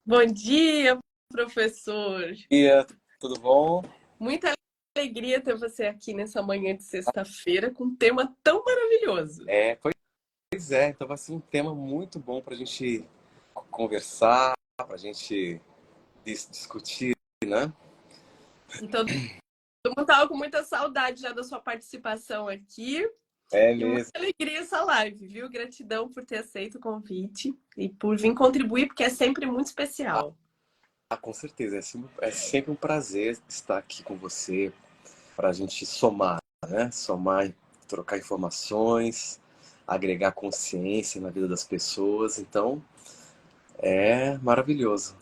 Bom dia, professor. Dia, tudo bom? Muita alegria ter você aqui nessa manhã de sexta-feira com um tema tão maravilhoso. Pois é, então vai ser um tema muito bom para a gente conversar, para a gente discutir, né? Então, todo mundo estava com muita saudade já da sua participação aqui É e muita mesmo. alegria essa live, viu? Gratidão por ter aceito o convite e por vir contribuir, porque é sempre muito especial. Com certeza, é sempre um prazer estar aqui com você para a gente somar, né? Somar, trocar informações, agregar consciência na vida das pessoas. Então, é maravilhoso.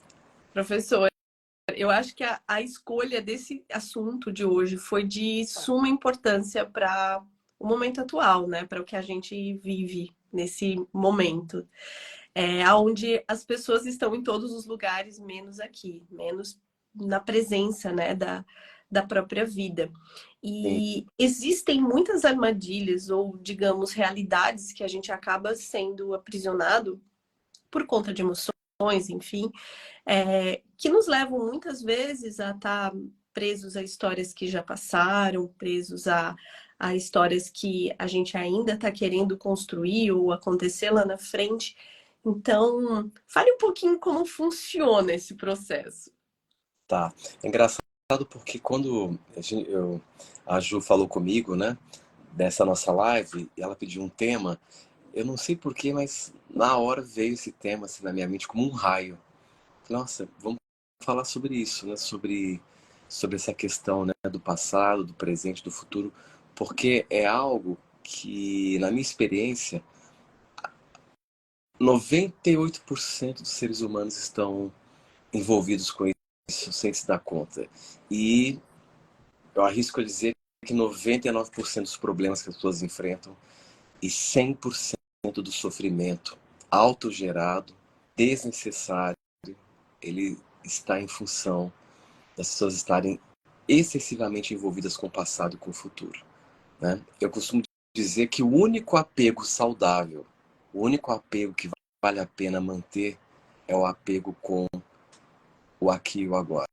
Professor, eu acho que a escolha desse assunto de hoje foi de suma importância para o momento atual, né? Para o que a gente vive nesse momento. Onde as pessoas estão em todos os lugares, menos aqui, menos na presença, né, da própria vida. Sim, E existem muitas armadilhas ou, digamos, realidades que a gente acaba sendo aprisionado por conta de emoções, enfim, que nos levam muitas vezes a estar presos a histórias que já passaram, presos a histórias que a gente ainda está querendo construir ou acontecer lá na frente. Então, fale um pouquinho como funciona esse processo. tá. É engraçado porque quando a Ju falou comigo, né? Dessa nossa live, e ela pediu um tema. Eu não sei porquê, mas na hora veio esse tema assim, na minha mente como um raio. Nossa, vamos falar sobre isso, né? Sobre essa questão, né? Do passado, do presente, do futuro, porque é algo que, na minha experiência, 98% dos seres humanos estão envolvidos com isso sem se dar conta. E eu arrisco a dizer que 99% dos problemas que as pessoas enfrentam e 100% do sofrimento autogerado, desnecessário, ele está em função das pessoas estarem excessivamente envolvidas com o passado e com o futuro, né? Eu costumo dizer que o único apego saudável, o único apego que vale a pena manter é o apego com o aqui e o agora.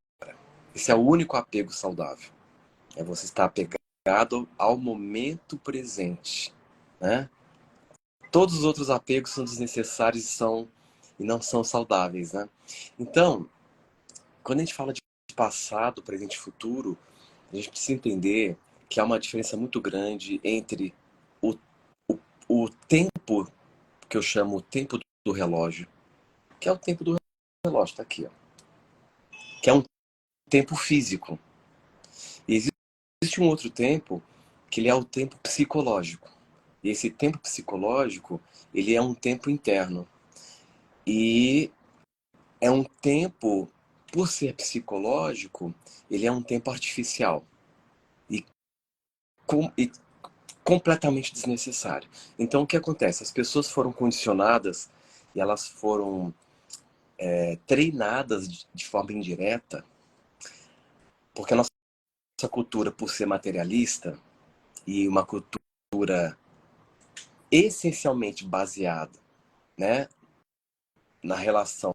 Esse é o único apego saudável. É você estar apegado ao momento presente, né? Todos os outros apegos são desnecessários e não são saudáveis, né? Então, quando a gente fala de passado, presente e futuro, a gente precisa entender que há uma diferença muito grande entre o, o, o tempo, que eu chamo o tempo do relógio, que é o tempo do relógio, tá aqui, ó, que é um tempo físico. E existe um outro tempo que ele é o tempo psicológico. E esse tempo psicológico, ele é um tempo interno. E é um tempo, por ser psicológico, ele é um tempo artificial e, e completamente desnecessário. Então, o que acontece? As pessoas foram condicionadas e elas foram treinadas de forma indireta, porque a nossa cultura, por ser materialista e uma cultura essencialmente baseada, né, na relação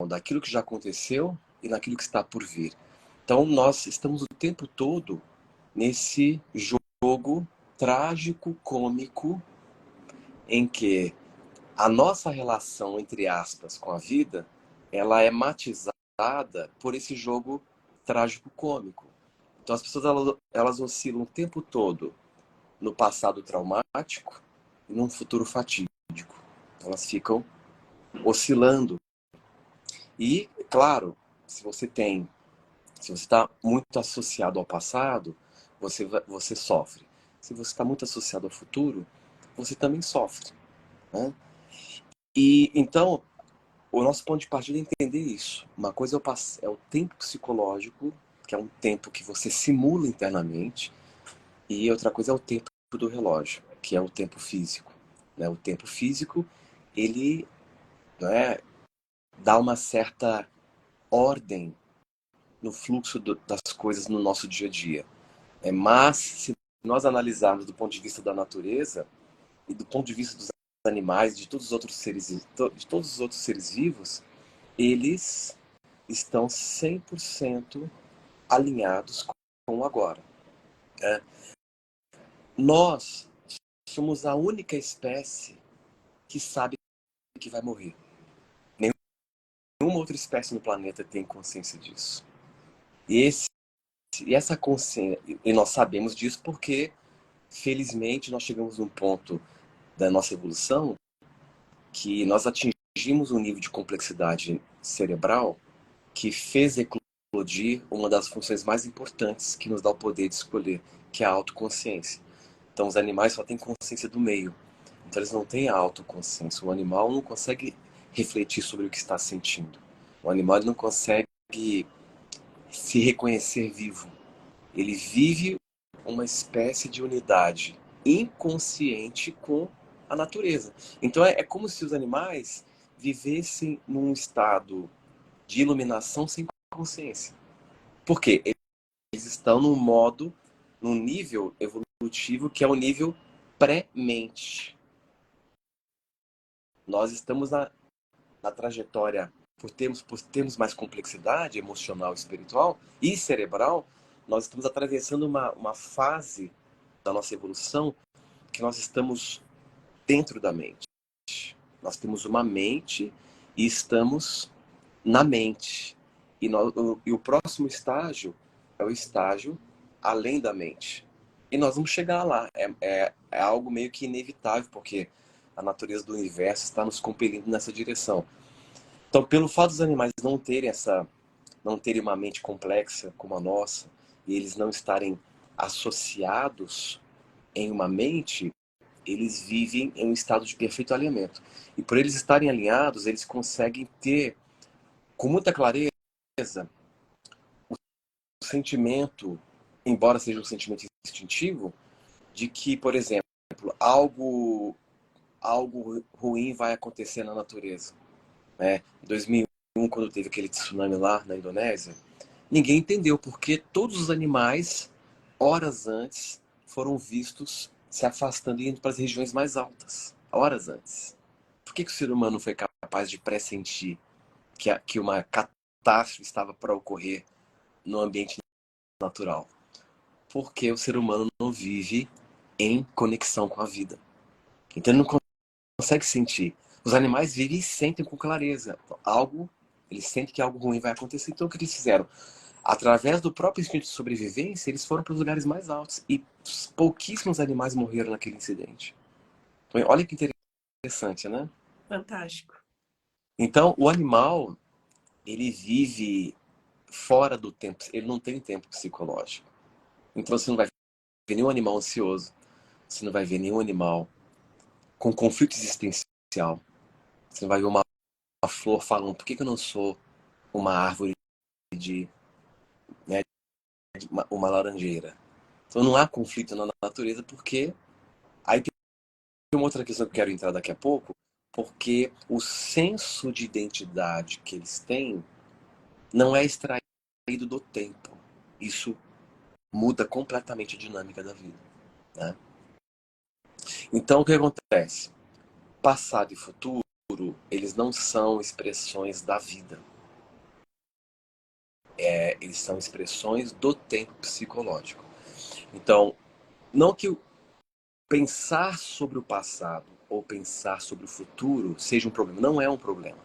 daquilo que já aconteceu e naquilo que está por vir. Então, nós estamos o tempo todo nesse jogo trágico, cômico, em que a nossa relação, entre aspas, com a vida, ela é matizada por esse jogo trágico, cômico. Então, as pessoas elas oscilam o tempo todo no passado traumático e num futuro fatídico. Elas ficam oscilando. E, claro, se você tem se você está muito associado ao passado, você sofre. Se você está muito associado ao futuro, você também sofre, né? E então, o nosso ponto de partida é entender isso. Uma coisa é o tempo psicológico, que é um tempo que você simula internamente, e outra coisa é o tempo do relógio, que é o tempo físico, né? O tempo físico, ele, né, dá uma certa ordem no fluxo das coisas no nosso dia a dia. Mas, se nós analisarmos do ponto de vista da natureza e do ponto de vista dos animais, de todos os outros seres vivos, eles estão 100% alinhados com o agora. Nós somos a única espécie que sabe que vai morrer. Nenhuma outra espécie no planeta tem consciência disso. E essa consciência, e nós sabemos disso porque, felizmente, nós chegamos num ponto da nossa evolução que nós atingimos um nível de complexidade cerebral que fez eclodir uma das funções mais importantes que nos dá o poder de escolher, que é a autoconsciência. Então, os animais só têm consciência do meio. Então, eles não têm a autoconsciência. O animal não consegue refletir sobre o que está sentindo. O animal não consegue se reconhecer vivo. Ele vive uma espécie de unidade inconsciente com a natureza. Então, é como se os animais vivessem num estado de iluminação sem consciência. Por quê? Eles estão num nível evolutivo que é o nível pré-mente. Nós estamos na trajetória, por termos mais complexidade emocional, espiritual e cerebral, nós estamos atravessando uma fase da nossa evolução que nós estamos dentro da mente. Nós temos uma mente e estamos na mente. E o próximo estágio é o estágio além da mente. E nós vamos chegar lá. É algo meio que inevitável, porque a natureza do universo está nos compelindo nessa direção. Então, pelo fato dos animais não terem uma mente complexa como a nossa, e eles não estarem associados em uma mente, eles vivem em um estado de perfeito alinhamento. E por eles estarem alinhados, eles conseguem ter com muita clareza o sentimento, embora seja um sentimento instintivo, de que, por exemplo, algo ruim vai acontecer na natureza. Em 2001, quando teve aquele tsunami lá na Indonésia, ninguém entendeu porque todos os animais, horas antes, foram vistos se afastando e indo para as regiões mais altas. Horas antes. Por que o ser humano foi capaz de pressentir que uma catástrofe estava para ocorrer no ambiente natural? Porque o ser humano não vive em conexão com a vida. Então ele não consegue sentir. Os animais vivem e sentem com clareza. Eles sentem que algo ruim vai acontecer. Então o que eles fizeram? Através do próprio instinto de sobrevivência, eles foram para os lugares mais altos. E pouquíssimos animais morreram naquele incidente. Então, olha que interessante, né? Fantástico. Então, o animal, ele vive fora do tempo. Ele não tem tempo psicológico. Então, você não vai ver nenhum animal ansioso. Você não vai ver nenhum animal com conflito existencial. Você não vai ver uma flor falando: por que eu não sou uma árvore né, de uma laranjeira? Então, não há conflito na natureza porque... Aí tem uma outra questão que eu quero entrar daqui a pouco, porque o senso de identidade que eles têm não é extraído do tempo. Isso muda completamente a dinâmica da vida, né? Então, o que acontece? Passado e futuro, eles não são expressões da vida. Eles são expressões do tempo psicológico. Então, não que pensar sobre o passado ou pensar sobre o futuro seja um problema. Não é um problema.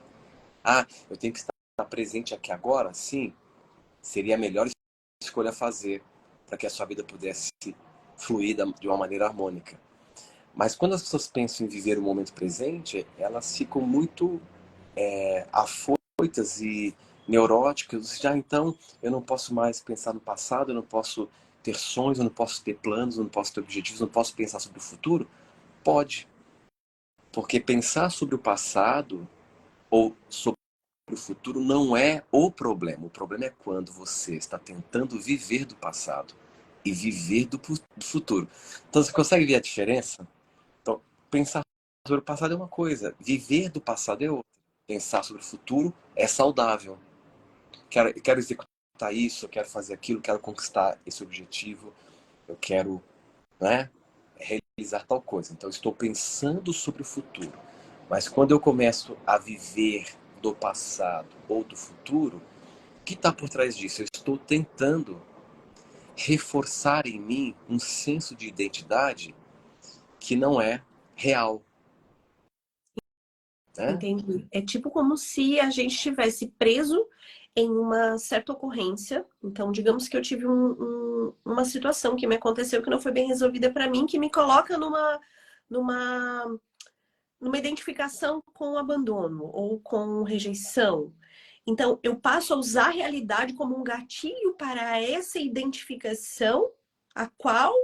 Eu tenho que estar presente aqui agora? Sim. Seria a melhor escolha a fazer para que a sua vida pudesse fluir de uma maneira harmônica. Mas quando as pessoas pensam em viver o momento presente, elas ficam muito afoitas e neuróticas. Então, eu não posso mais pensar no passado, eu não posso ter sonhos, eu não posso ter planos, eu não posso ter objetivos, eu não posso pensar sobre o futuro? Pode. Porque pensar sobre o passado ou sobre o futuro não é o problema. O problema é quando você está tentando viver do passado e viver do futuro. Então, você consegue ver a diferença? Então, pensar sobre o passado é uma coisa, viver do passado é outra. Pensar sobre o futuro é saudável. Quero executar isso, eu quero fazer aquilo, quero conquistar esse objetivo, eu quero, né, realizar tal coisa. Então, eu estou pensando sobre o futuro. Mas quando eu começo a viver do passado ou do futuro, que está por trás disso? Eu estou tentando reforçar em mim um senso de identidade que não é real, né? Entendi. É tipo como se a gente estivesse preso em uma certa ocorrência. Então, digamos que eu tive uma situação que me aconteceu que não foi bem resolvida para mim, que me coloca numa, numa identificação com o abandono ou com rejeição. Então, eu passo a usar a realidade como um gatilho para essa identificação, a qual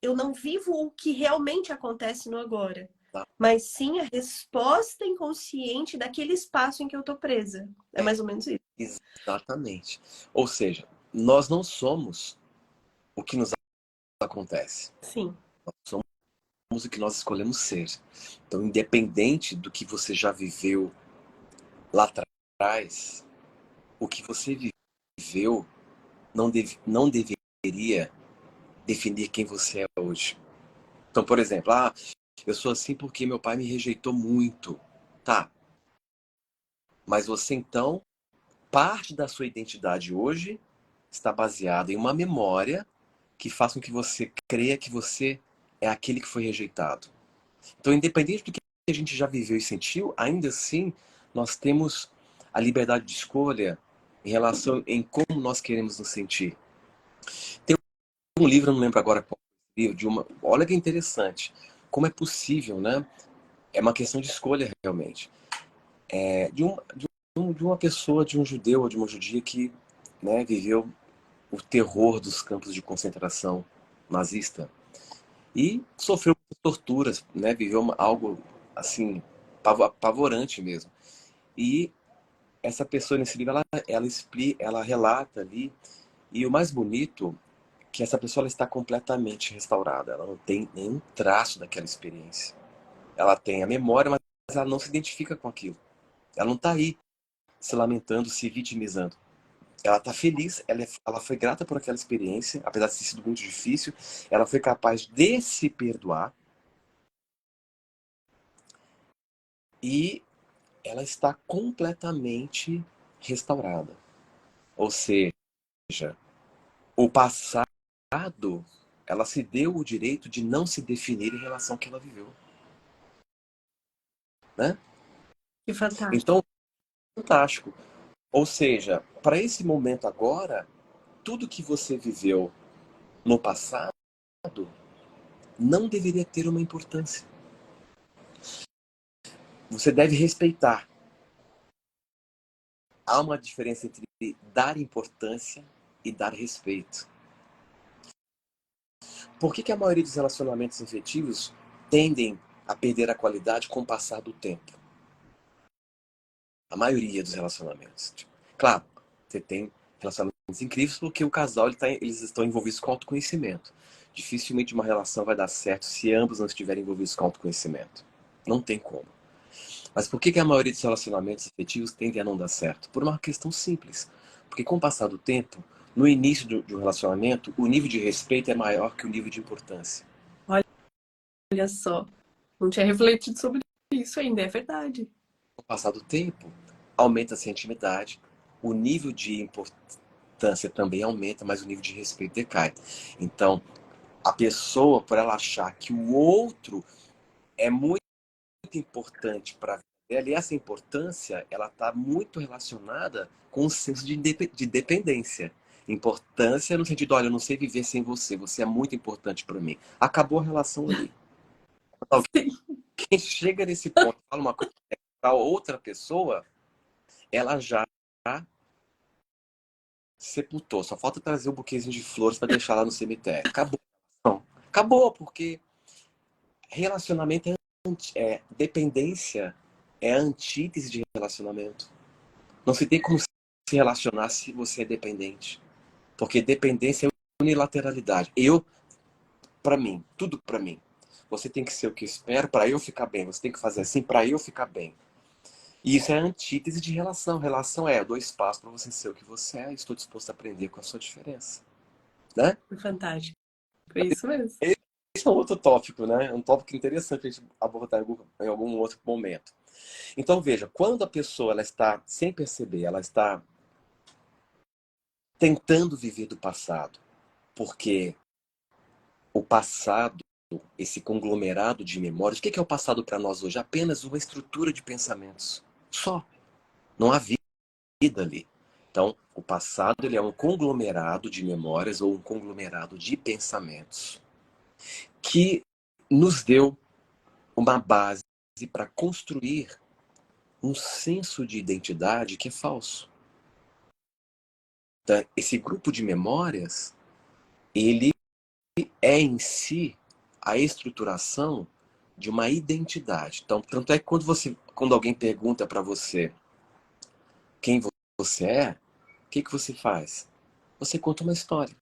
eu não vivo o que realmente acontece no agora, Tá? mas sim a resposta inconsciente daquele espaço em que eu tô presa. É É, mais ou menos isso. exatamente. Ou seja, nós não somos o que nos acontece. Sim. Nós somos o que nós escolhemos ser. Então, independente do que você já viveu lá atrás, o que você viveu não deveria definir quem você é hoje. Então, por exemplo, eu sou assim porque meu pai me rejeitou muito. Tá, mas você então, parte da sua identidade hoje está baseada em uma memória que faz com que você creia que você é aquele que foi rejeitado. Então, independente do que a gente já viveu e sentiu, ainda assim, nós temos a liberdade de escolha em relação em como nós queremos nos sentir. Tem um livro, eu não lembro agora qual livro, olha que interessante, como é possível, né? É uma questão de escolha realmente. De uma pessoa, de um judeu ou de uma judia que, né, viveu o terror dos campos de concentração nazista e sofreu torturas, né? Viveu algo assim apavorante mesmo. E essa pessoa nesse livro, ela explica, ela relata ali, e o mais bonito é que essa pessoa ela está completamente restaurada, ela não tem nenhum traço daquela experiência. Ela tem a memória, mas ela não se identifica com aquilo. Ela não está aí se lamentando, se vitimizando. Ela está feliz, ela foi grata por aquela experiência, apesar de ter sido muito difícil. Ela foi capaz de se perdoar e ela está completamente restaurada. Ou seja, o passado, ela se deu o direito de não se definir em relação ao que ela viveu, né? Que fantástico. Então, fantástico. Ou seja, para esse momento agora, tudo que você viveu no passado não deveria ter uma importância. Você deve respeitar. Há uma diferença entre dar importância e dar respeito. Por que a maioria dos relacionamentos afetivos tendem a perder a qualidade com o passar do tempo? A maioria dos relacionamentos. Claro, você tem relacionamentos incríveis porque o casal eles estão envolvidos com autoconhecimento. Dificilmente uma relação vai dar certo se ambos não estiverem envolvidos com autoconhecimento. Não tem como. Mas por que a maioria dos relacionamentos afetivos tendem a não dar certo? Por uma questão simples. Porque com o passar do tempo, no início de um relacionamento, o nível de respeito é maior que o nível de importância. Olha só. Não tinha refletido sobre isso ainda, é verdade. Com o passar do tempo, aumenta-se a intimidade, o nível de importância também aumenta, mas o nível de respeito decai. Então, a pessoa, por ela achar que o outro é muito importante para a vida dela, e essa importância ela está muito relacionada com o senso de dependência. Importância no sentido, olha, eu não sei viver sem você, você é muito importante para mim. Acabou a relação ali. Sim. Quem chega nesse ponto, fala uma coisa para outra pessoa, ela já sepultou. Só falta trazer um buquezinho de flores para deixar lá no cemitério. Acabou. Não. Acabou, porque relacionamento dependência é a antítese de relacionamento. Não se tem como se relacionar se você é dependente. Porque dependência é unilateralidade. Para mim, tudo para mim. Você tem que ser o que eu espero para eu ficar bem. Você tem que fazer assim para eu ficar bem. E isso é a antítese de relação. Relação é, eu dou espaço para você ser o que você é e estou disposto a aprender com a sua diferença. Né? Fantástico. É isso mesmo. Esse é um outro tópico, né? É um tópico interessante a gente abordar em algum outro momento. Então, veja, quando a pessoa ela está, sem perceber, ela está tentando viver do passado, porque o passado, esse conglomerado de memórias, o que é o passado para nós hoje? Apenas uma estrutura de pensamentos. Só. Não há vida ali. Então, o passado ele é um conglomerado de memórias ou um conglomerado de pensamentos que nos deu uma base para construir um senso de identidade que é falso. Então, esse grupo de memórias, ele é em si a estruturação de uma identidade. Então, tanto é que quando alguém pergunta para você quem você é, o que você faz? Você conta uma história.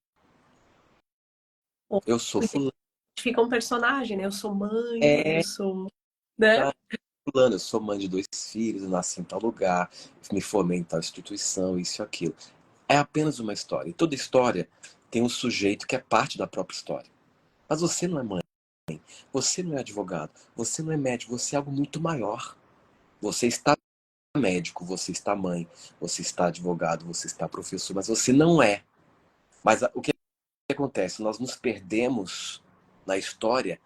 Ou Eu sou fulano. fica um personagem, né? Eu sou mãe, eu sou, né? Fulano, eu sou mãe de 2 filhos, eu nasci em tal lugar, me formei em tal instituição, isso e aquilo. É apenas uma história. E toda história tem um sujeito que é parte da própria história. Mas você não é mãe, você não é advogado, você não é médico, você é algo muito maior. Você está médico, você está mãe, você está advogado, você está professor, mas você não é. Mas o que acontece? Nós nos perdemos na história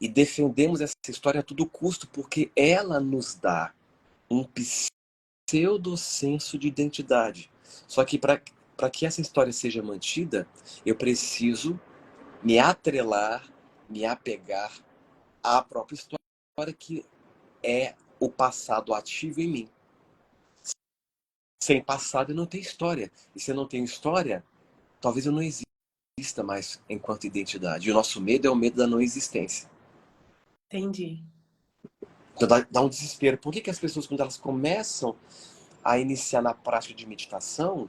e defendemos essa história a todo custo porque ela nos dá um pseudo senso de identidade. Só que para que essa história seja mantida, eu preciso me atrelar, me apegar à própria história que é o passado ativo em mim. Sem passado eu não tenho história. E se eu não tenho história, talvez eu não exista mais enquanto identidade. E o nosso medo é o medo da não existência. Entendi. Então dá um desespero. Por que as pessoas, quando elas começam a iniciar na prática de meditação,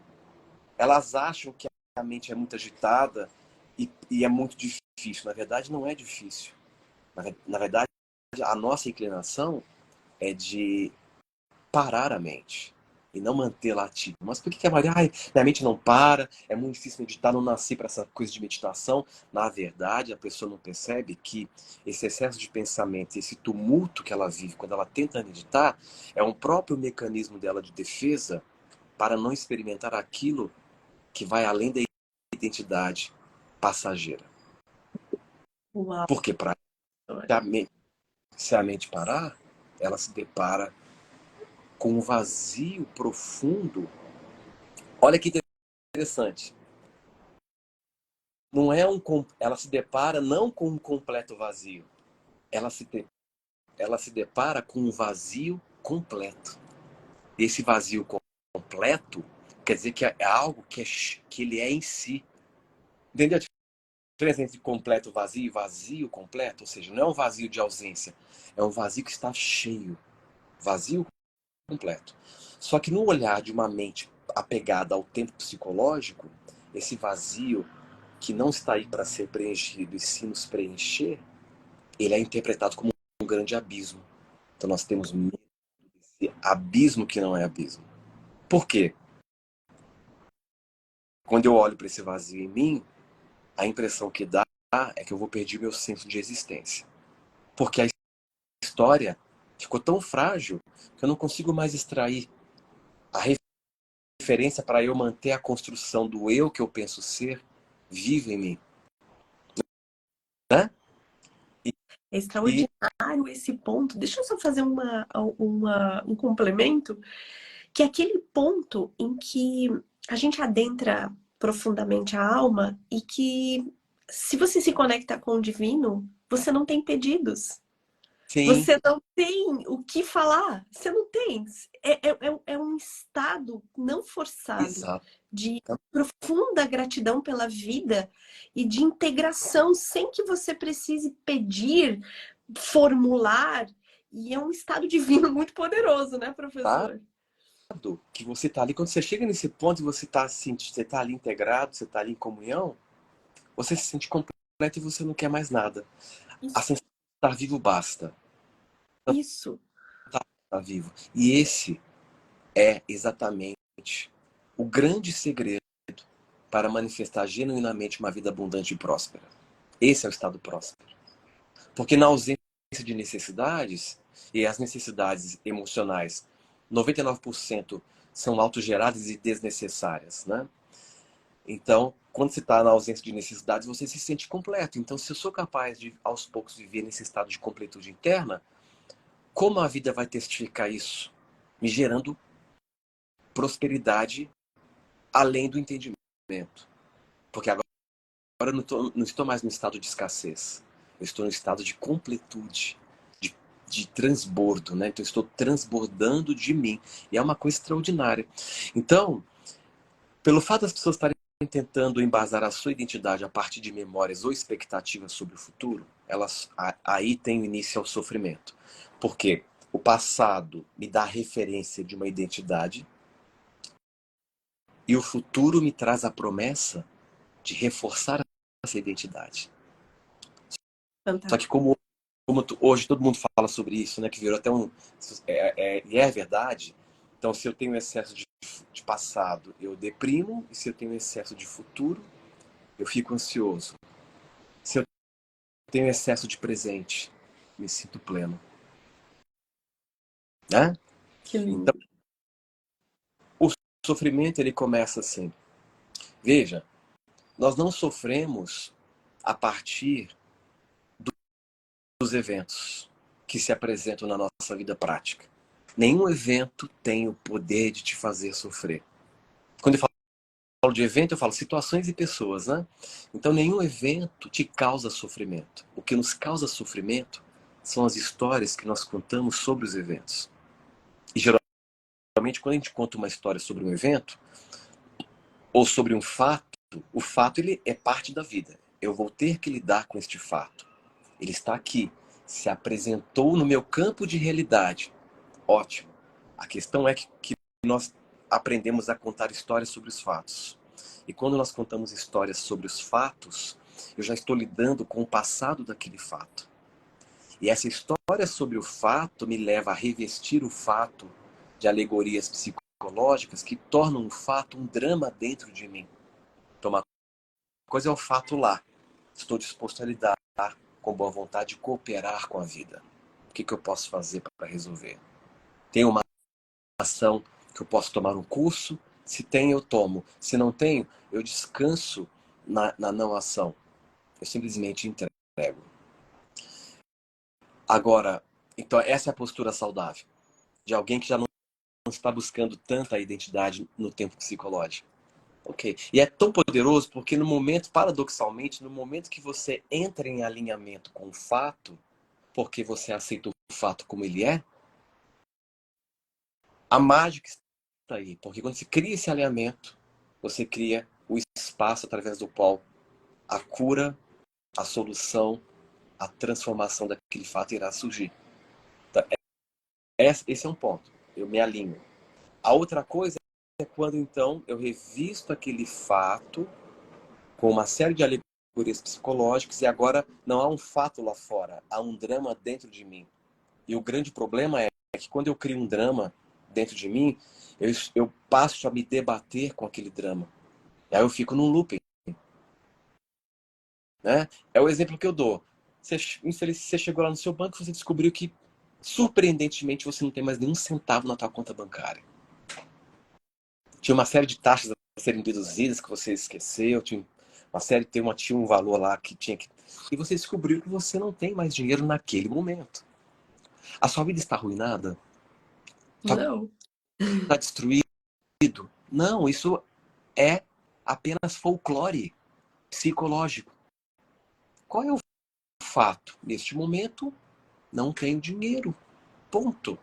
elas acham que a mente é muito agitada e é muito difícil? Na verdade, não é difícil. Na verdade, a nossa inclinação é de parar a mente e não mantê-la ativa. Mas por que a Maria, minha mente não para, é muito difícil meditar, não nasci para essa coisa de meditação? Na verdade, a pessoa não percebe que esse excesso de pensamento, esse tumulto que ela vive quando ela tenta meditar, é um próprio mecanismo dela de defesa para não experimentar aquilo que vai além da identidade passageira. Uau. Porque para se a mente parar, ela se depara com um vazio profundo. Olha que interessante. Não é ela se depara não com um completo vazio. Ela se depara com um vazio completo. Esse vazio completo quer dizer que é algo que ele é em si. Entendeu a diferença entre completo vazio e vazio completo? Ou seja, não é um vazio de ausência, é um vazio que está cheio. Vazio completo. Só que no olhar de uma mente apegada ao tempo psicológico, esse vazio que não está aí para ser preenchido e sim nos preencher, ele é interpretado como um grande abismo. Então nós temos medo desse abismo que não é abismo. Por quê? Quando eu olho para esse vazio em mim, a impressão que dá é que eu vou perder meu senso de existência. Porque a história ficou tão frágil que eu não consigo mais extrair a referência para eu manter a construção do eu que eu penso ser vivo em mim. Né? É extraordinário esse ponto. Deixa eu só fazer um complemento, que é aquele ponto em que a gente adentra profundamente a alma e que, se você se conecta com o divino, você não tem pedidos. Sim, Você não tem o que falar. Você não tem. É um estado não forçado exato. de profunda gratidão pela vida e de integração sem que você precise pedir, formular. E é um estado divino muito poderoso, né, professor? Que você está ali, quando você chega nesse ponto e você está assim, você tá ali integrado, você está ali em comunhão, você se sente completo e você não quer mais nada. A Isso, sensação de estar vivo basta. isso. Estar vivo. E esse é exatamente o grande segredo para manifestar genuinamente uma vida abundante e próspera. Esse é o estado próspero. Porque na ausência de necessidades, e as necessidades emocionais, 99% são autogeradas e desnecessárias, né? Então, quando você está na ausência de necessidades, você se sente completo. Então, se eu sou capaz de, aos poucos, viver nesse estado de completude interna, como a vida vai testificar isso? Me gerando prosperidade além do entendimento. Porque agora eu não estou mais no estado de escassez. Eu estou no estado de completude, de transbordo, né? Então, eu estou transbordando de mim. E é uma coisa extraordinária. Então, pelo fato das pessoas estarem tentando embasar a sua identidade a partir de memórias ou expectativas sobre o futuro, aí tem o início ao sofrimento. Porque o passado me dá a referência de uma identidade e o futuro me traz a promessa de reforçar essa identidade. Só que Fantástico. como hoje todo mundo fala sobre isso, né, que virou até um... E é verdade. Então, se eu tenho excesso de passado, eu deprimo. E se eu tenho excesso de futuro, eu fico ansioso. Se eu tenho excesso de presente, me sinto pleno. Né? Que Então, lindo. o sofrimento, ele começa assim. Veja, nós não sofremos a partir dos eventos que se apresentam na nossa vida prática. Nenhum evento tem o poder de te fazer sofrer. Quando eu falo de evento, eu falo situações e pessoas, né? Então, nenhum evento te causa sofrimento. O que nos causa sofrimento são as histórias que nós contamos sobre os eventos. E geralmente, quando a gente conta uma história sobre um evento ou sobre um fato, o fato ele é parte da vida. Eu vou ter que lidar com este fato. Ele está aqui, se apresentou no meu campo de realidade. Ótimo. A questão é que nós aprendemos a contar histórias sobre os fatos. E quando nós contamos histórias sobre os fatos, eu já estou lidando com o passado daquele fato. E essa história sobre o fato me leva a revestir o fato de alegorias psicológicas que tornam o fato um drama dentro de mim. Então, uma coisa é o fato lá. Estou disposto a lidar com boa vontade e cooperar com a vida. O que eu posso fazer para resolver? Tem uma ação que eu posso tomar um curso? Se tem, eu tomo. Se não tenho, eu descanso na não ação. Eu simplesmente entrego. Agora, então essa é a postura saudável de alguém que já não está buscando tanta identidade no tempo psicológico. Ok? E é tão poderoso porque no momento, paradoxalmente, no momento que você entra em alinhamento com o fato, porque você aceita o fato como ele é, a mágica está aí. Porque quando você cria esse alinhamento, você cria o espaço através do qual a cura, a solução, a transformação daquele fato irá surgir. Então, esse é um ponto. Eu me alinho. A outra coisa é quando, então, eu revisto aquele fato com uma série de alegorias psicológicas e agora não há um fato lá fora, há um drama dentro de mim. E o grande problema é que quando eu crio um drama dentro de mim, eu passo a me debater com aquele drama. E aí eu fico num looping. Né? É o exemplo que eu dou. Você chegou lá no seu banco e você descobriu que, surpreendentemente, você não tem mais nenhum centavo na tua conta bancária. Tinha uma série de taxas a serem deduzidas que você esqueceu, tinha um valor lá que tinha que... E você descobriu que você não tem mais dinheiro naquele momento. A sua vida está arruinada? Não. Está destruído? Não, isso é apenas folclore psicológico. Qual é o fato? Neste momento, não tenho dinheiro. Ponto.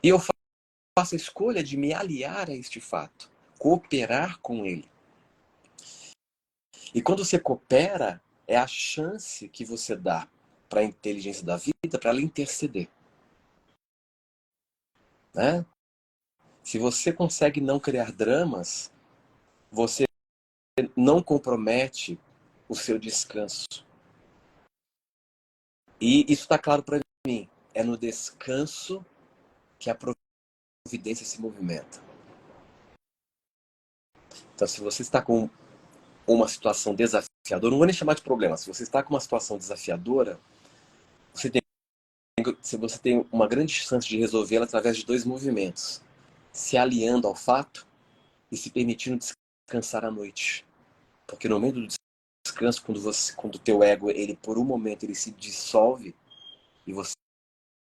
E eu faço a escolha de me aliar a este fato, cooperar com ele. E quando você coopera, é a chance que você dá para a inteligência da vida para ela interceder. Né? Se você consegue não criar dramas, você não compromete o seu descanso. E isso está claro para mim. É no descanso que a providência se movimenta. Então, se você está com uma situação desafiadora, não vou nem chamar de problema, se você está com uma situação desafiadora, você tem uma grande chance de resolvê-la através de dois movimentos. Se aliando ao fato e se permitindo descansar à noite. Porque no meio do descanso, quando o teu ego, ele por um momento, ele se dissolve e você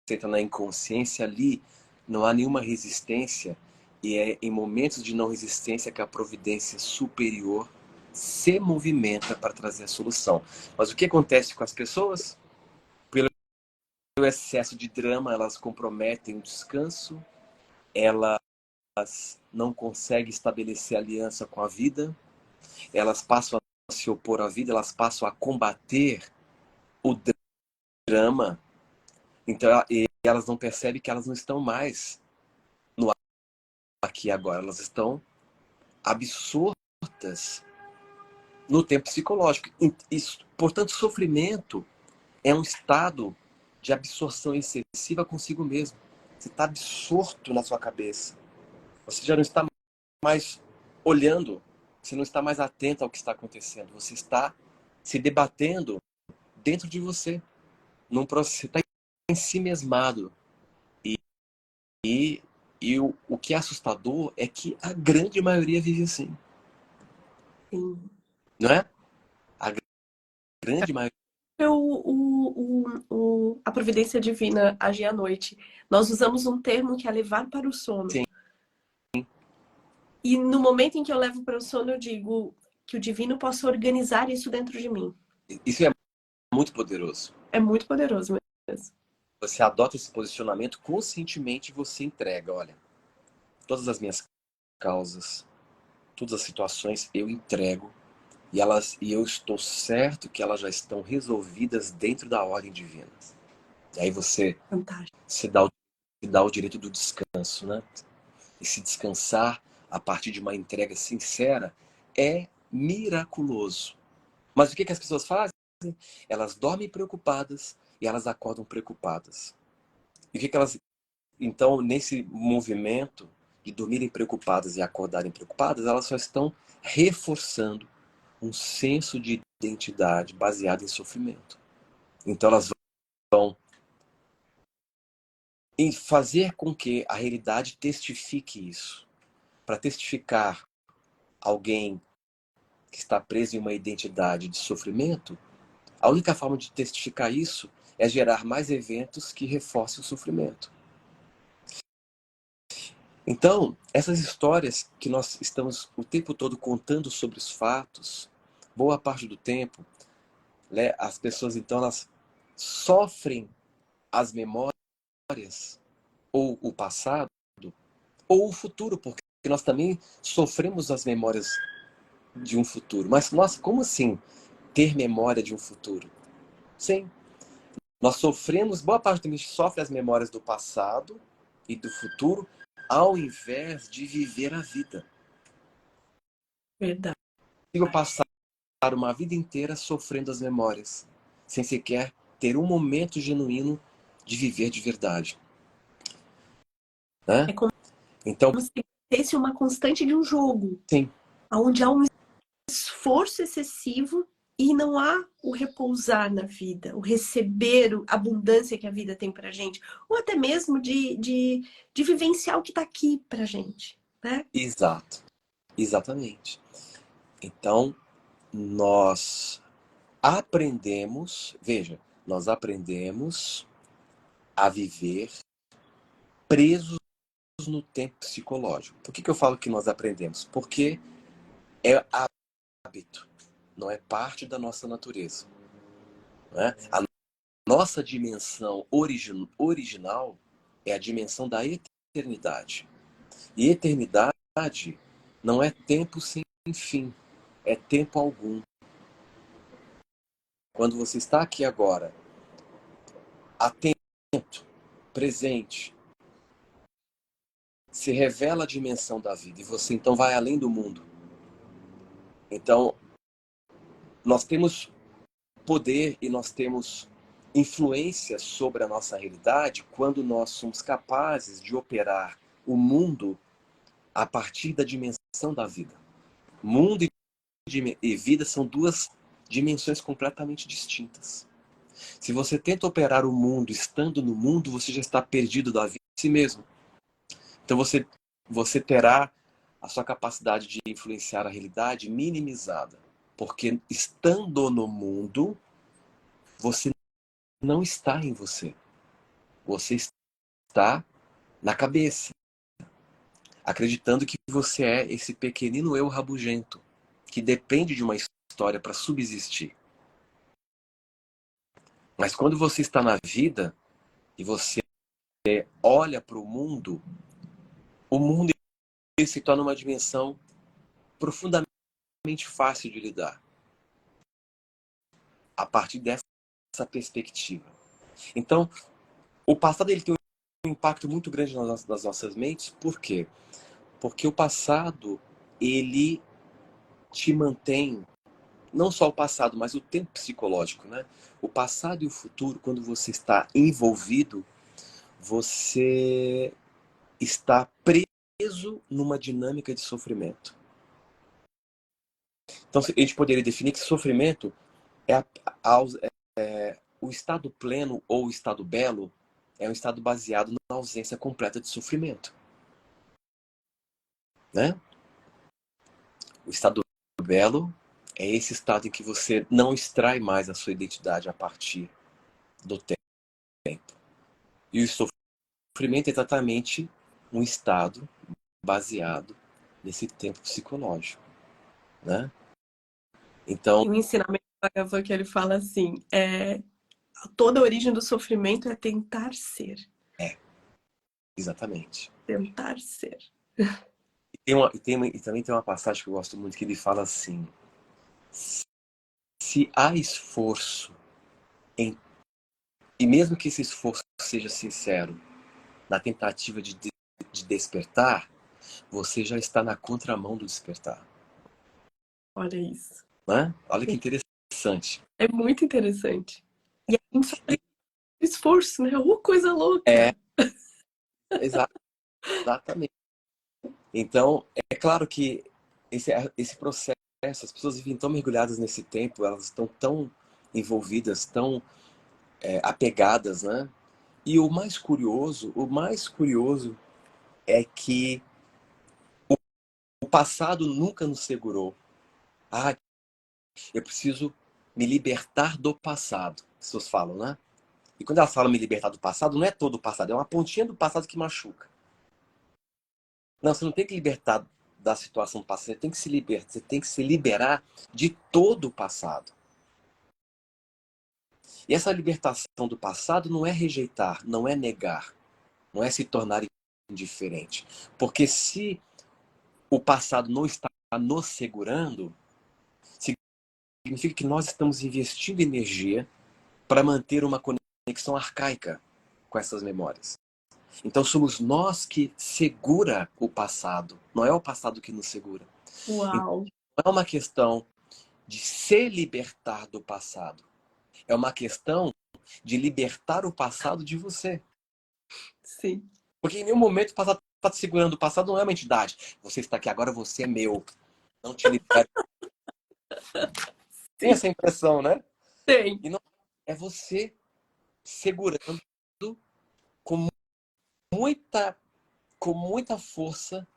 entra na inconsciência ali, não há nenhuma resistência, e é em momentos de não resistência que a providência superior se movimenta para trazer a solução. Mas o que acontece com as pessoas? Pelo excesso de drama, elas comprometem o descanso, elas não conseguem estabelecer aliança com a vida, elas passam a se opor à vida, elas passam a combater o drama, então elas não percebem que elas não estão mais no aqui e agora, elas estão absortas no tempo psicológico. Isso, portanto, sofrimento é um estado de absorção excessiva consigo mesmo. Você está absorto na sua cabeça. Você já não está mais olhando, você não está mais atento ao que está acontecendo. Você está se debatendo dentro de você. Num processo, você está em si mesmado. E, o que é assustador é que a grande maioria vive assim. Sim. Não é? A grande maioria. A providência divina agir à noite. Nós usamos um termo que é levar para o sono. Sim. E no momento em que eu levo para o sono, eu digo que o divino possa organizar isso dentro de mim. Isso é muito poderoso. É muito poderoso mesmo. Você adota esse posicionamento conscientemente e você entrega, olha, todas as minhas causas, todas as situações eu entrego e eu estou certo que elas já estão resolvidas dentro da ordem divina. E aí você Fantástico. se dá o direito do descanso, né? E se descansar a partir de uma entrega sincera é miraculoso. Mas o que as pessoas fazem? Elas dormem preocupadas e elas acordam preocupadas. E o que elas... Então, nesse movimento de dormirem preocupadas e acordarem preocupadas, elas só estão reforçando um senso de identidade baseado em sofrimento. Então, elas vão em fazer com que a realidade testifique isso. Para testificar alguém que está preso em uma identidade de sofrimento, a única forma de testificar isso é gerar mais eventos que reforcem o sofrimento. Então, essas histórias que nós estamos o tempo todo contando sobre os fatos, boa parte do tempo, né, as pessoas então elas sofrem as memórias ou o passado ou o futuro, porque nós também sofremos as memórias de um futuro. Mas nós, como assim ter memória de um futuro? Sim, nós sofremos, boa parte do tempo a gente sofre as memórias do passado e do futuro, ao invés de viver a vida. Verdade. Eu passar uma vida inteira sofrendo as memórias, sem sequer ter um momento genuíno de viver de verdade. Né? É como Então, se fosse uma constante de um jogo. sim. Onde há um esforço excessivo e não há o repousar na vida, o receber a abundância que a vida tem pra gente, ou até mesmo de vivenciar o que tá aqui pra gente, né? Exato. Exatamente. Então, nós aprendemos, veja, nós aprendemos a viver presos no tempo psicológico. Por que eu falo que nós aprendemos? Porque é hábito, não é parte da nossa natureza. Né? A nossa dimensão original é a dimensão da eternidade. E eternidade não é tempo sem fim, é tempo algum. Quando você está aqui agora, atento, presente, se revela a dimensão da vida e você então vai além do mundo. Então, nós temos poder e nós temos influência sobre a nossa realidade quando nós somos capazes de operar o mundo a partir da dimensão da vida. Mundo e vida são duas dimensões completamente distintas. Se você tenta operar o mundo estando no mundo, você já está perdido da vida em si mesmo. Então você terá a sua capacidade de influenciar a realidade minimizada. Porque estando no mundo, você não está em você. Você está na cabeça, acreditando que você é esse pequenino eu rabugento, que depende de uma história para subsistir. Mas quando você está na vida e você olha para o mundo se torna uma dimensão profundamente fácil de lidar. A partir dessa perspectiva. Então, o passado ele tem um impacto muito grande nas nossas mentes. Por quê? Porque o passado, ele te mantém, não só o passado, mas o tempo psicológico, né? O passado e o futuro, quando você está envolvido, você está preso numa dinâmica de sofrimento. Então, a gente poderia definir que sofrimento é, o estado pleno ou o estado belo é um estado baseado na ausência completa de sofrimento. Né? O estado belo é esse estado em que você não extrai mais a sua identidade a partir do tempo. E o sofrimento é exatamente um estado baseado nesse tempo psicológico. Né? Então, E o ensinamento do Bhagavad que ele fala assim, toda a origem do sofrimento é tentar ser. exatamente. Tentar ser. E também tem uma passagem que eu gosto muito que ele fala assim: se há esforço e mesmo que esse esforço seja sincero, na tentativa de despertar, você já está na contramão do despertar. Olha isso. Né? Olha que interessante. É muito interessante. E a gente só tem esforço, né? Coisa louca. Exatamente. Então, é claro que esse processo, as pessoas vivem tão mergulhadas nesse tempo, elas estão tão envolvidas, tão apegadas, né? E o mais curioso é que o passado nunca nos segurou. Ah, eu preciso me libertar do passado. As pessoas falam, né? E quando elas falam me libertar do passado, não é todo o passado, é uma pontinha do passado que machuca. Não, você não tem que libertar da situação do passado, você tem que se libertar, você tem que se liberar de todo o passado. E essa libertação do passado não é rejeitar, não é negar, não é se tornar indiferente. Porque se o passado não está nos segurando, significa que nós estamos investindo energia para manter uma conexão arcaica com essas memórias. Então somos nós que segura o passado, não é o passado que nos segura. Uau! Então, não é uma questão de se libertar do passado, é uma questão de libertar o passado de você. Sim. Porque em nenhum momento o passado está te segurando. O passado não é uma entidade. Você está aqui, agora você é meu. Não te libere. Tem essa impressão, né? Tem. E não é você segurando com muita força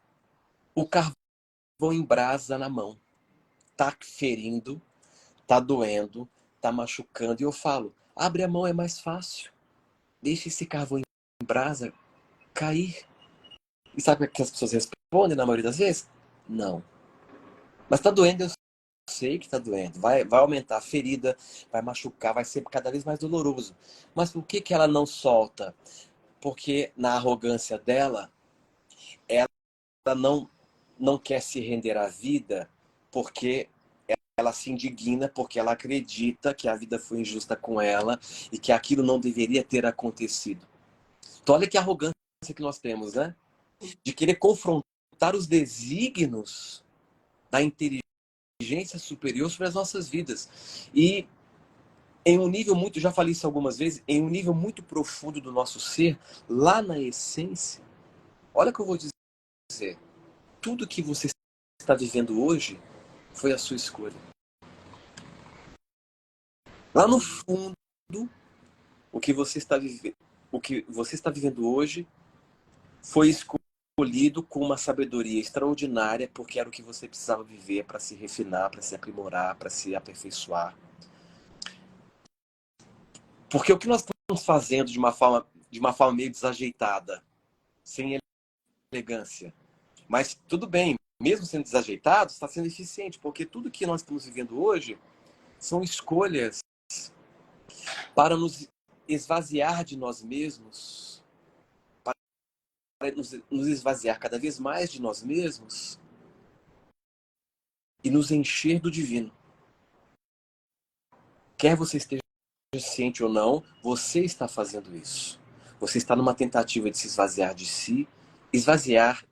o carvão em brasa na mão. Tá ferindo, tá doendo, tá machucando. E eu falo, abre a mão, é mais fácil. Deixa esse carvão em brasa cair. E sabe o que as pessoas respondem na maioria das vezes? Não. Mas tá doendo, eu sei que tá doendo. Vai aumentar a ferida, vai machucar, vai ser cada vez mais doloroso. Mas por que ela não solta? Porque na arrogância dela, ela não quer se render à vida, porque ela se indigna, porque ela acredita que a vida foi injusta com ela e que aquilo não deveria ter acontecido. Então olha que arrogância que nós temos, né? De querer confrontar os desígnios da inteligência superior sobre as nossas vidas. E em um nível muito, já falei isso algumas vezes, em um nível muito profundo do nosso ser, lá na essência, olha o que eu vou dizer. Tudo que você está vivendo hoje foi a sua escolha. Lá no fundo, o que você está vivendo hoje foi escolha escolhido com uma sabedoria extraordinária, porque era o que você precisava viver para se refinar, para se aprimorar, para se aperfeiçoar. Porque o que nós estamos fazendo de uma forma meio desajeitada, sem elegância, mas tudo bem, mesmo sendo desajeitado, está sendo eficiente, porque tudo que nós estamos vivendo hoje são escolhas para nos esvaziar de nós mesmos, para nos esvaziar cada vez mais de nós mesmos e nos encher do divino. Quer você esteja ciente ou não, você está fazendo isso. Você está numa tentativa de se esvaziar de si, esvaziar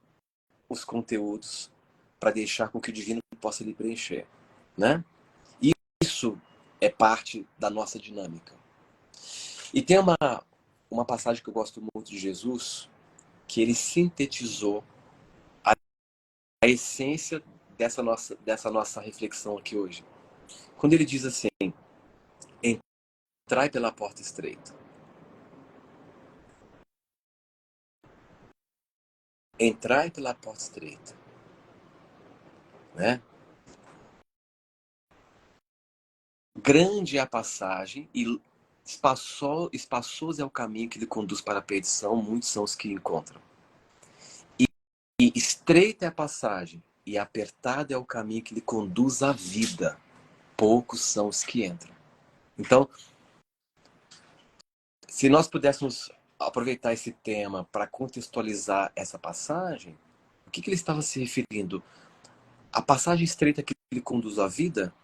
os conteúdos para deixar com que o divino possa lhe preencher, né? E isso é parte da nossa dinâmica. E tem uma passagem que eu gosto muito de Jesus, que ele sintetizou a essência dessa nossa reflexão aqui hoje. Quando ele diz assim: entrai pela porta estreita. Entrai pela porta estreita. Né? Grande é a passagem e espaçoso é o caminho que lhe conduz para a perdição, muitos são os que encontram. E estreita é a passagem e apertado é o caminho que lhe conduz à vida, poucos são os que entram. Então, se nós pudéssemos aproveitar esse tema para contextualizar essa passagem, o que ele estava se referindo? A passagem estreita que lhe conduz à vida,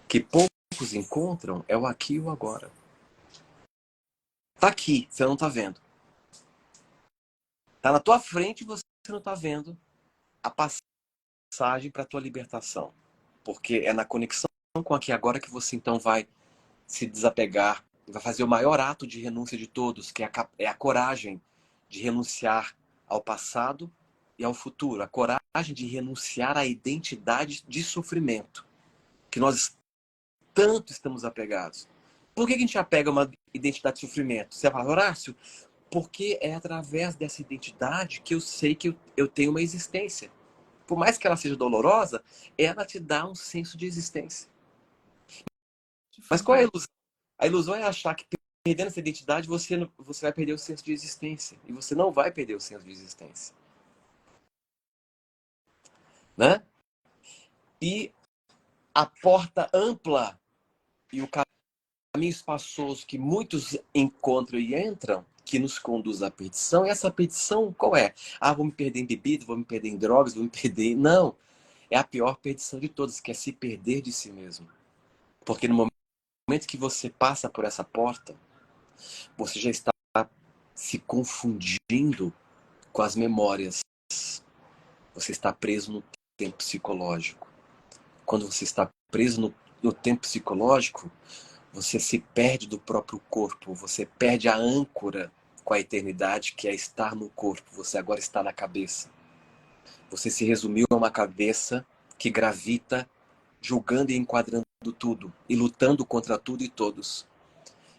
que poucos encontram, é o aqui e o agora. Tá aqui, você não tá vendo. Tá na tua frente e você não tá vendo a passagem para a tua libertação. Porque é na conexão com aqui e agora que você então vai se desapegar, vai fazer o maior ato de renúncia de todos, que é a coragem de renunciar ao passado e ao futuro, a coragem de renunciar à identidade de sofrimento, que nós tanto estamos apegados. Por que a gente apega a uma identidade de sofrimento? Você fala, Horácio, porque é através dessa identidade que eu sei que eu tenho uma existência. Por mais que ela seja dolorosa, ela te dá um senso de existência. Mas qual é a ilusão? A ilusão é achar que perdendo essa identidade você vai perder o senso de existência. E você não vai perder o senso de existência. Né? E a porta ampla e o caminho espaçoso que muitos encontram e entram, que nos conduz à perdição, e essa perdição qual é? Ah, vou me perder em bebida, vou me perder em drogas, vou me perder... Não, é a pior perdição de todas, que é se perder de si mesmo. Porque no momento que você passa por essa porta, você já está se confundindo com as memórias. Você está preso no tempo psicológico. Quando você está preso no tempo psicológico, você se perde do próprio corpo, você perde a âncora com a eternidade, que é estar no corpo. Você agora está na cabeça. Você se resumiu a uma cabeça que gravita, julgando e enquadrando tudo, e lutando contra tudo e todos.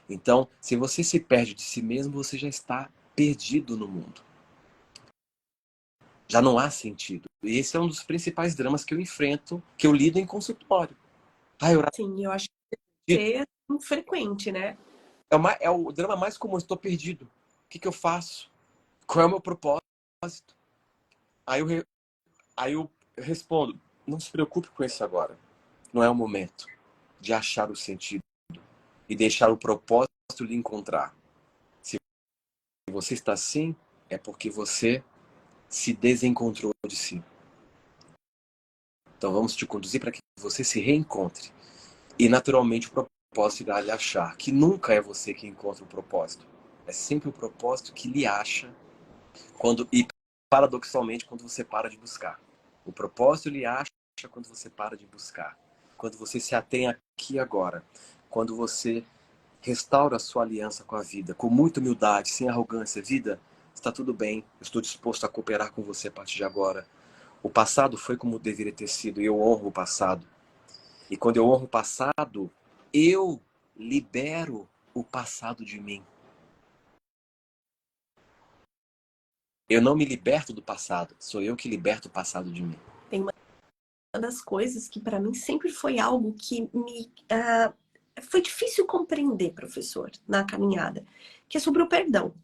Então, se você se perde de si mesmo, você já está perdido no mundo. Já não há sentido. E esse é um dos principais dramas que eu enfrento, que eu lido em consultório. Sim, eu acho que é frequente, né? É o drama mais comum. Estou perdido. O que eu faço? Qual é o meu propósito? Aí eu respondo, não se preocupe com isso agora. Não é o momento de achar o sentido e deixar o propósito lhe encontrar. Se você está assim, é porque você se desencontrou de si. Então vamos te conduzir para que você se reencontre. E naturalmente o propósito irá lhe achar. Que nunca é você que encontra o propósito. É sempre o propósito que lhe acha e paradoxalmente quando você para de buscar. O propósito lhe acha quando você para de buscar. Quando você se atém aqui e agora. Quando você restaura a sua aliança com a vida, com muita humildade, sem arrogância. Vida, está tudo bem, eu estou disposto a cooperar com você a partir de agora. O passado foi como deveria ter sido e eu honro o passado. E quando eu honro o passado, eu libero o passado de mim. Eu não me liberto do passado, sou eu que liberto o passado de mim. Tem uma das coisas que para mim sempre foi algo que foi difícil compreender, professor, na caminhada, que é sobre o perdão.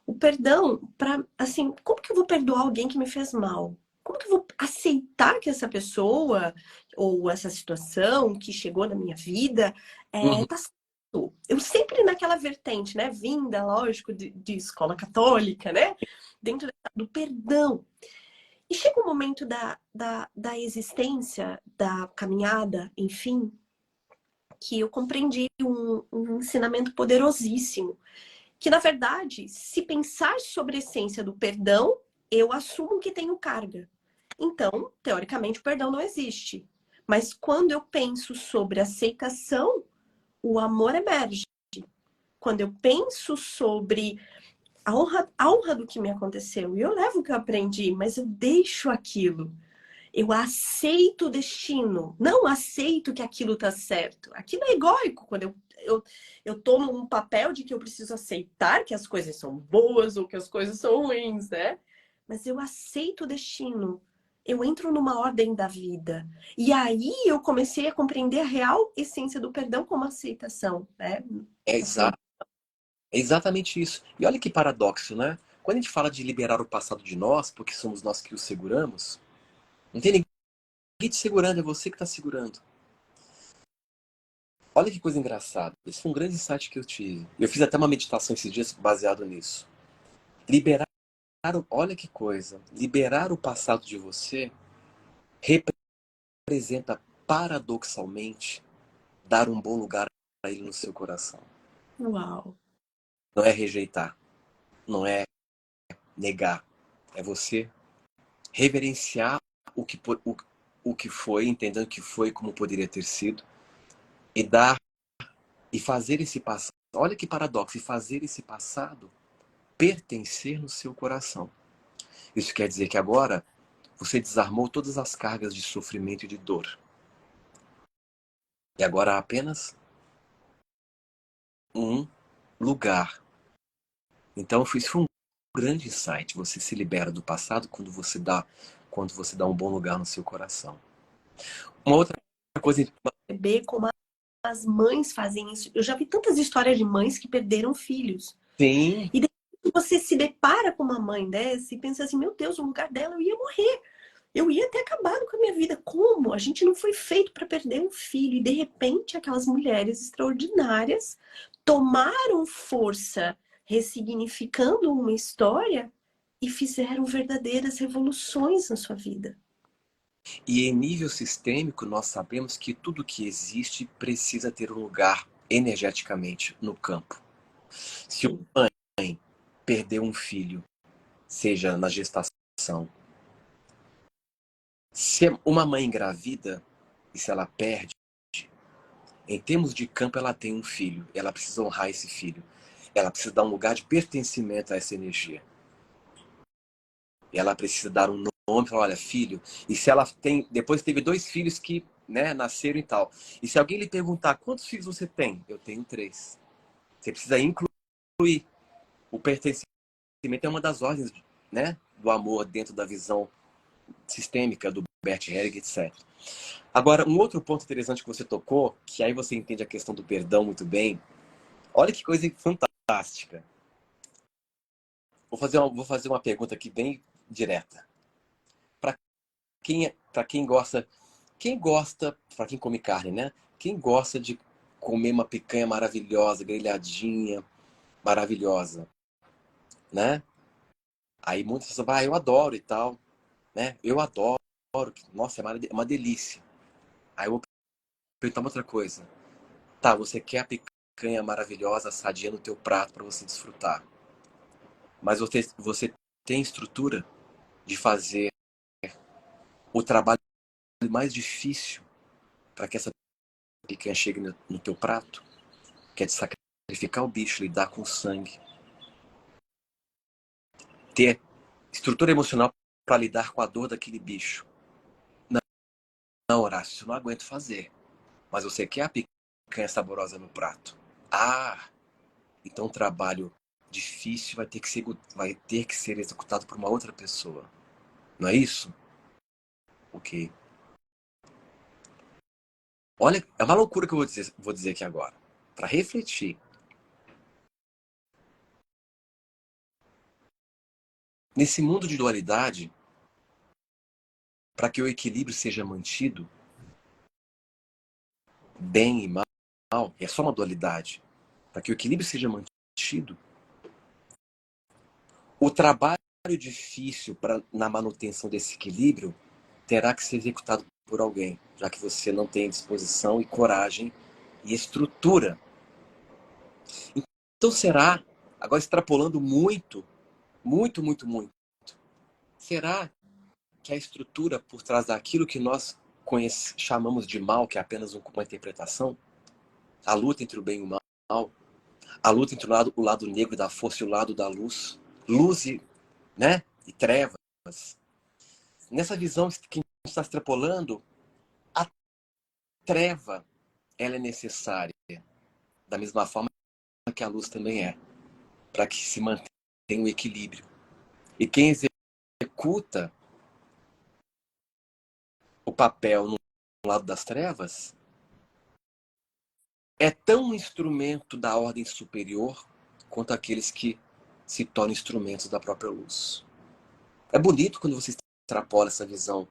O perdão, para assim, como que eu vou perdoar alguém que me fez mal? Como que eu vou aceitar que essa pessoa ou essa situação que chegou na minha vida Uhum. tá certo? Eu sempre naquela vertente, né? Vinda, lógico, de escola católica, né? Dentro do perdão. E chega um momento da existência, da caminhada, enfim, que eu compreendi um ensinamento poderosíssimo. Que, na verdade, se pensar sobre a essência do perdão, eu assumo que tenho carga. Então, teoricamente, o perdão não existe. Mas quando eu penso sobre aceitação, o amor emerge. Quando eu penso sobre a honra do que me aconteceu, e eu levo o que eu aprendi, mas eu deixo aquilo. Eu aceito o destino, não aceito que aquilo tá certo. Aquilo é egóico, quando eu tomo um papel de que eu preciso aceitar que as coisas são boas ou que as coisas são ruins, né? Mas eu aceito o destino. Eu entro numa ordem da vida. E aí eu comecei a compreender a real essência do perdão como aceitação, né? É, Assim, é exatamente isso. E olha que paradoxo, né? Quando a gente fala de liberar o passado de nós, porque somos nós que o seguramos, não tem ninguém te segurando, é você que está segurando. Olha que coisa engraçada. Esse foi um grande insight que eu tive. Eu fiz até uma meditação esses dias baseado nisso. Liberar, olha que coisa. Liberar o passado de você representa paradoxalmente dar um bom lugar a ele no seu coração. uau. Não é rejeitar, não é negar, é você reverenciar o que, o que foi, entendendo que foi como poderia ter sido, e dar e fazer esse passado. Olha que paradoxo, e fazer esse passado pertencer no seu coração. Isso quer dizer que agora você desarmou todas as cargas de sofrimento e de dor. E agora há apenas um lugar. Então, isso foi um grande insight. Você se libera do passado quando você dá um bom lugar no seu coração. Uma outra coisa. Perceber como as mães fazem isso. Eu já vi tantas histórias de mães que perderam filhos. Sim, E depois você se depara com uma mãe dessa e pensa assim, meu Deus, no lugar dela eu ia morrer. Eu ia ter acabado com a minha vida. Como? A gente não foi feito para perder um filho. E de repente aquelas mulheres extraordinárias tomaram força, ressignificando uma história e fizeram verdadeiras revoluções na sua vida. e em nível sistêmico, nós sabemos que tudo que existe precisa ter um lugar energeticamente no campo. Se Sim. uma mãe perdeu um filho, seja na gestação, se uma mãe engravida e se ela perde, em termos de campo, ela tem um filho, ela precisa honrar esse filho, ela precisa dar um lugar de pertencimento a essa energia. E ela precisa dar um nome, falar, olha, filho. E se ela tem, depois teve 2 filhos que, né, nasceram e tal. E se alguém lhe perguntar quantos filhos você tem, eu tenho 3. Você precisa incluir o pertencimento é uma das ordens, né, do amor dentro da visão sistêmica do Bert Hellinger, etc. Agora, um outro ponto interessante que você tocou, que aí você entende a questão do perdão muito bem. Olha que coisa fantástica. Vou fazer uma pergunta aqui bem direta. Para quem gosta, para quem come carne, né? Quem gosta de comer uma picanha maravilhosa, grelhadinha, maravilhosa, né? Aí muitas pessoas falam, eu adoro e tal, né? Eu adoro, nossa, é uma delícia. Aí eu vou perguntar uma outra coisa. Tá, você quer a picanha maravilhosa, sadia no teu prato para você desfrutar. Mas você tem estrutura de fazer o trabalho mais difícil para que essa picanha chegue no teu prato, que é de sacrificar o bicho, lidar com o sangue, ter estrutura emocional para lidar com a dor daquele bicho. Não, não, Horácio, isso eu não aguento fazer. Mas você quer a picanha saborosa no prato. Ah, então o trabalho difícil vai ter que ser executado por uma outra pessoa. Não é isso? Ok. Olha, é uma loucura que eu vou dizer aqui agora. Para refletir. Nesse mundo de dualidade, para que o equilíbrio seja mantido, bem e mal, é só uma dualidade. Para que o equilíbrio seja mantido, o trabalho difícil na manutenção desse equilíbrio terá que ser executado por alguém, já que você não tem disposição e coragem e estrutura. Então será, agora extrapolando muito, será que a estrutura por trás daquilo que nós chamamos de mal, que é apenas uma interpretação, a luta entre o bem e o mal, a luta entre o lado negro da força e o lado da luz, luz e, né, e trevas. Nessa visão que a gente está extrapolando, a treva ela é necessária, da mesma forma que a luz também é, para que se mantenha o equilíbrio. E quem executa o papel no lado das trevas é tão um instrumento da ordem superior quanto aqueles que se tornam instrumentos da própria luz. É bonito quando você extrapola essa visão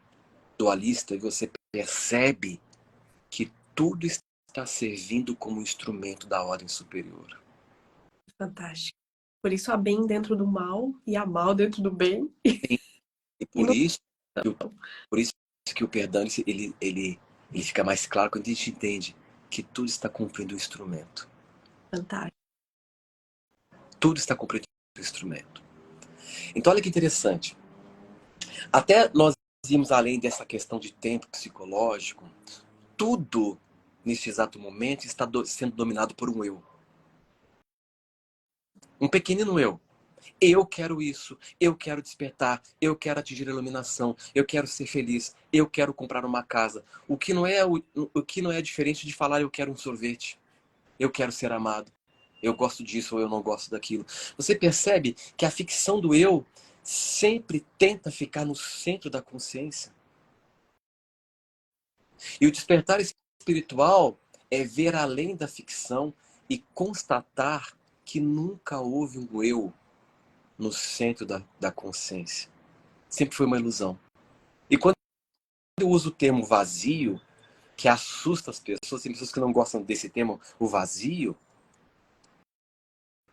dualista e você percebe que tudo está servindo como instrumento da ordem superior. Fantástico. Por isso há bem dentro do mal e há mal dentro do bem. E por isso que o perdão ele fica mais claro quando a gente entende que tudo está cumprindo o instrumento. Fantástico. Tudo está cumprindo o instrumento. Então olha que interessante. Até nós irmos além dessa questão de tempo psicológico, tudo neste exato momento está sendo dominado por um eu. Um pequenino eu. Eu quero isso, eu quero despertar, eu quero atingir a iluminação, eu quero ser feliz, eu quero comprar uma casa. O que não é diferente de falar eu quero um sorvete, eu quero ser amado, eu gosto disso ou eu não gosto daquilo. Você percebe que a ficção do eu sempre tenta ficar no centro da consciência. E o despertar espiritual é ver além da ficção e constatar que nunca houve um eu no centro da consciência. Sempre foi uma ilusão. E quando eu uso o termo vazio, que assusta as pessoas, tem pessoas que não gostam desse termo, o vazio,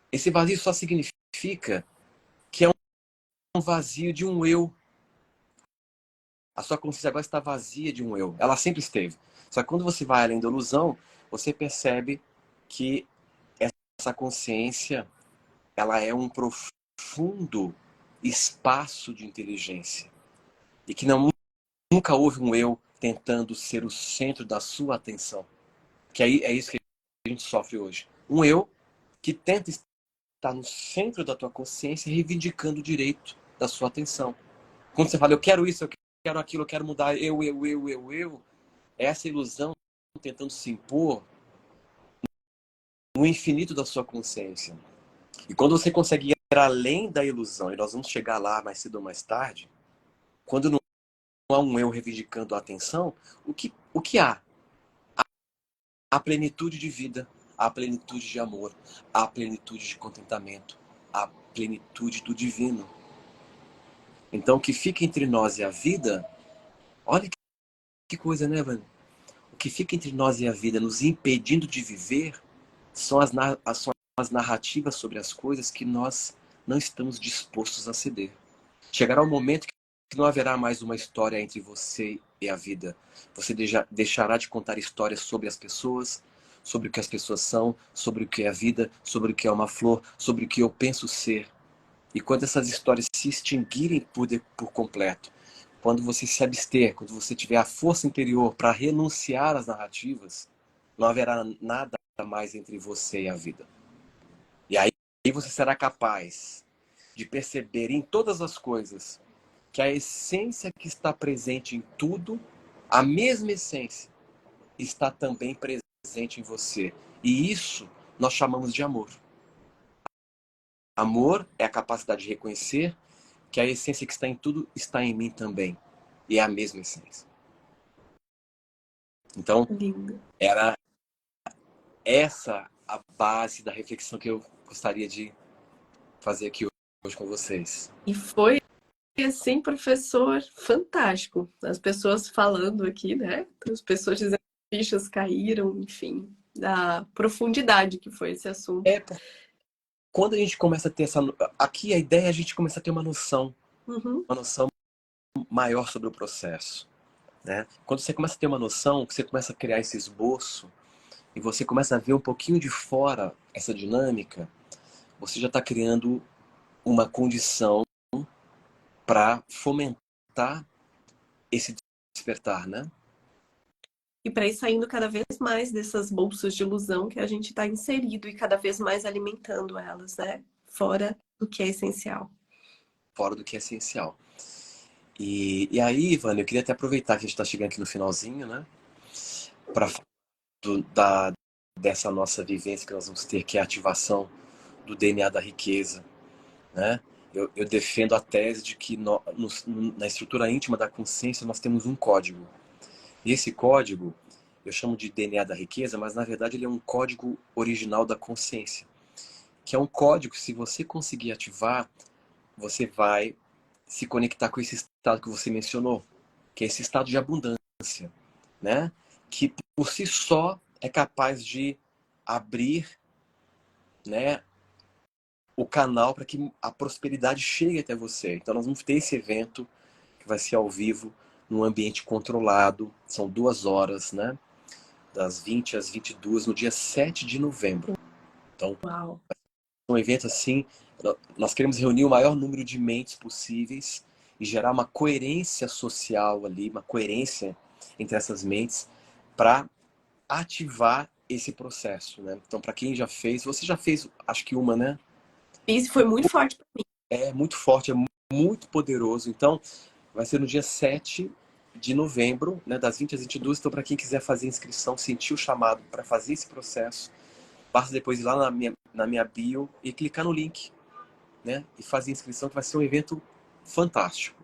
esse vazio só significa que é um vazio de um eu. A sua consciência agora está vazia de um eu. Ela sempre esteve. Só que quando você vai além da ilusão, você percebe que essa consciência ela é um profundo espaço de inteligência. E que nunca houve um eu tentando ser o centro da sua atenção. Que aí é isso que a gente sofre hoje. Um eu que tenta estar no centro da tua consciência, reivindicando o direito da sua atenção. Quando você fala, eu quero isso, eu quero aquilo, eu quero mudar, é essa ilusão tentando se impor no infinito da sua consciência. E quando você consegue ir além da ilusão, e nós vamos chegar lá mais cedo ou mais tarde, quando não há um eu reivindicando a atenção, o que há? A plenitude de vida, a plenitude de amor, a plenitude de contentamento, a plenitude do divino. Então, o que fica entre nós e a vida, olha que coisa, né, Vânia? O que fica entre nós e a vida, nos impedindo de viver, são as narrativas sobre as coisas que nós não estamos dispostos a ceder. Chegará um momento que não haverá mais uma história entre você e a vida. Você deixará de contar histórias sobre as pessoas, sobre o que as pessoas são, sobre o que é a vida, sobre o que é uma flor, sobre o que eu penso ser. E quando essas histórias se extinguirem por completo, quando você se abster, quando você tiver a força interior para renunciar às narrativas, não haverá nada mais entre você e a vida. E aí você será capaz de perceber em todas as coisas que a essência que está presente em tudo, a mesma essência, está também presente em você. E isso nós chamamos de amor. Amor é a capacidade de reconhecer que a essência que está em tudo está em mim também. E é a mesma essência. Então, Lindo. era essa a base da reflexão que eu gostaria de fazer aqui hoje com vocês. E foi, assim, professor, fantástico. As pessoas falando aqui, né? As pessoas dizendo que fichas caíram, enfim, da profundidade que foi esse assunto. É, quando a gente começa a ter essa... Aqui a ideia é a gente começar a ter Uhum. uma noção maior sobre o processo. Né? Quando você começa a ter uma noção, que você começa a criar esse esboço, e você começa a ver um pouquinho de fora essa dinâmica, você já está criando uma condição para fomentar esse despertar, né? E para ir saindo cada vez mais dessas bolsas de ilusão que a gente está inserido e cada vez mais alimentando elas, né? Fora do que é essencial. Fora do que é essencial. E aí, Ivan, eu queria até aproveitar que a gente está chegando aqui no finalzinho, né? Para dessa nossa vivência que nós vamos ter, que é a ativação do DNA da riqueza, né? Eu defendo a tese de que na estrutura íntima da consciência nós temos um código. E esse código, eu chamo de DNA da riqueza, mas na verdade ele é um código original da consciência. Que é um código que, se você conseguir ativar, você vai se conectar com esse estado que você mencionou, que é esse estado de abundância, né? Que por si só é capaz de abrir, né, o canal para que a prosperidade chegue até você. Então nós vamos ter esse evento que vai ser ao vivo, num ambiente controlado, são 2 horas, né? Das 20 às 22, no dia 7 de novembro. Então, Uau! um evento assim, nós queremos reunir o maior número de mentes possíveis e gerar uma coerência social ali, uma coerência entre essas mentes para ativar esse processo, né? Então, para quem já fez, você já fez, acho que uma, né? Isso foi muito forte para mim. É muito forte, é muito poderoso. Então, vai ser no dia 7 de novembro, né, das 20 às 22. Então, para quem quiser fazer inscrição, sentir o chamado para fazer esse processo, basta depois ir lá na minha bio e clicar no link, né, e fazer inscrição, que vai ser um evento fantástico.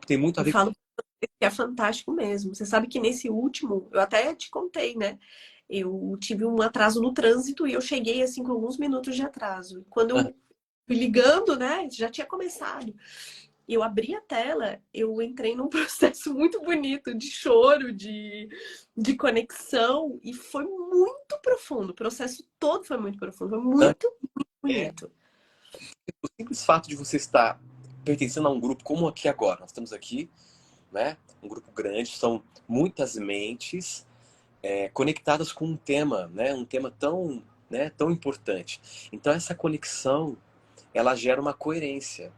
Tem muito a Eu ver com... falo que é fantástico mesmo. Você sabe que nesse último, eu até te contei, né? Eu tive um atraso no trânsito e eu cheguei assim com alguns minutos de atraso. Quando eu fui ligando, né, já tinha começado. Eu abri a tela, eu entrei num processo muito bonito de choro, de conexão, e foi muito profundo. O processo todo foi muito profundo, foi muito, muito É, bonito. o simples fato de você estar pertencendo a um grupo como aqui agora. Nós estamos aqui, né, um grupo grande, são muitas mentes conectadas com um tema, né, um tema tão, né, tão importante. Então essa conexão, ela gera uma coerência.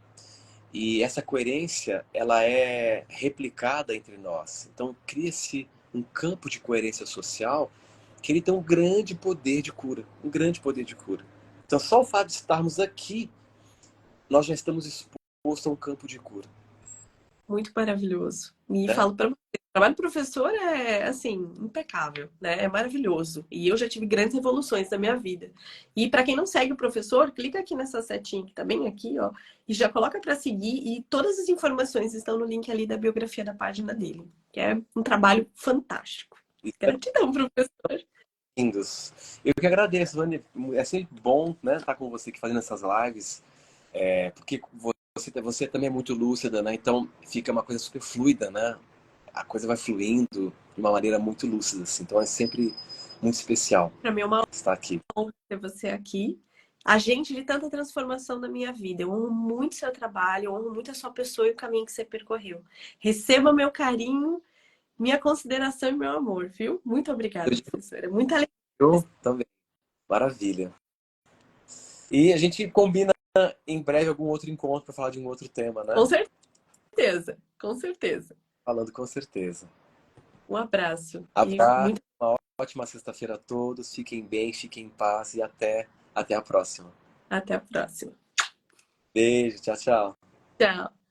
E essa coerência, ela é replicada entre nós. Então cria-se um campo de coerência social que ele tem um grande poder de cura, um grande poder de cura. Então só o fato de estarmos aqui, nós já estamos expostos a um campo de cura, Muito maravilhoso. E né? falo para você, o trabalho do professor é, assim, impecável, né? É maravilhoso. E eu já tive grandes evoluções na minha vida. E para quem não segue o professor, clica aqui nessa setinha que tá bem aqui, ó, e já coloca para seguir. E todas as informações estão no link ali da biografia da página dele, que é um trabalho fantástico. Isso é Gratidão, professor. lindos. Eu que agradeço, Vani. É sempre bom, né, estar com você aqui fazendo essas lives, porque você também é muito lúcida, né? Então fica uma coisa super fluida, né? A coisa vai fluindo de uma maneira muito lúcida, assim. Então é sempre muito especial Para mim é uma estar aqui. honra ter você aqui. Agente de tanta transformação na minha vida. Eu honro muito seu trabalho, eu honro muito a sua pessoa e o caminho que você percorreu. Receba meu carinho, minha consideração e meu amor, viu? Muito obrigada, professora. Muita alegria. Eu também. Maravilha. E a gente combina em breve algum outro encontro para falar de um outro tema, Com né? certeza, com certeza. Falando com certeza. Um abraço e Abraço, muito uma ótima sexta-feira a todos. Fiquem bem, fiquem em paz e até a próxima. até a próxima. Beijo, tchau, tchau. Tchau.